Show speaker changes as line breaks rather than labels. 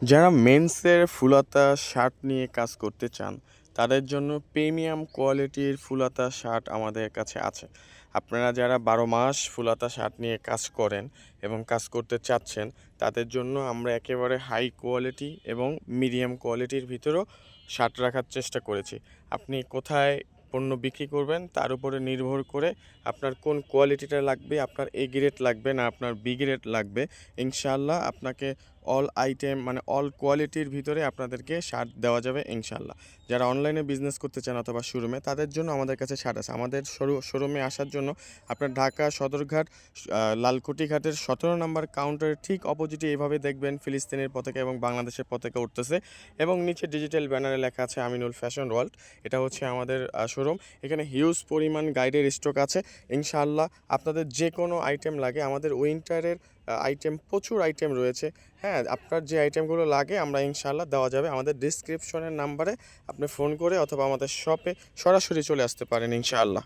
যারা মেন্সের ফুলাতা শার্ট নিয়ে কাজ করতে চান তাদের জন্য প্রিমিয়াম কোয়ালিটির ফুলাতা শার্ট আমাদের কাছে আছে। আপনারা যারা 12 মাস ফুলাতা শার্ট নিয়ে কাজ করেন এবং কাজ করতে চাচ্ছেন তাদের জন্য আমরা একেবারে হাই কোয়ালিটি এবং মিডিয়াম কোয়ালিটির ভিতরেও শার্ট রাখার চেষ্টা করেছি। আপনি কোথায় পণ্য বিক্রি করবেন তার উপরে নির্ভর করে আপনার কোন কোয়ালিটিটা লাগবে, আপনার এ গ্রেড লাগবে না আপনার বি গ্রেড লাগবে, ইনশাআল্লাহ আপনাকে অল আইটেম মানে অল কোয়ালিটির ভিতরে আপনাদেরকে শার্ট দেওয়া যাবে ইনশাআল্লাহ। যারা অনলাইনে বিজনেস করতে চান অথবা শোরুমে তাদের জন্য আমাদের কাছে শার্ট আছে। আমাদের শোরুমে আসার জন্য আপনার ঢাকা সদরঘাট লালকুটি ঘাটের 17 নম্বর কাউন্টারের ঠিক অপোজিটে এভাবে দেখবেন ফিলিস্তিনের পতাকা এবং বাংলাদেশের পতাকা উঠতেছে এবং নিচে ডিজিটাল ব্যানারে লেখা আছে আমিনুল ফ্যাশন ওয়ার্ল্ড। এটা হচ্ছে আমাদের শোরুম। এখানে হিউজ পরিমাণ গাইডের স্টক আছে ইনশাআল্লাহ। আপনাদের যে কোনো আইটেম লাগে, আমাদের উইন্টারের আইটেম প্রচুর আইটেম রয়েছে। হ্যাঁ, আপনার যে আইটেমগুলো লাগে আমরা ইনশাআল্লাহ দেওয়া যাবে। আমাদের ডিসক্রিপশনের নাম্বারে আপনি ফোন করে অথবা আমাদের শপে সরাসরি চলে আসতে পারেন ইনশাআল্লাহ।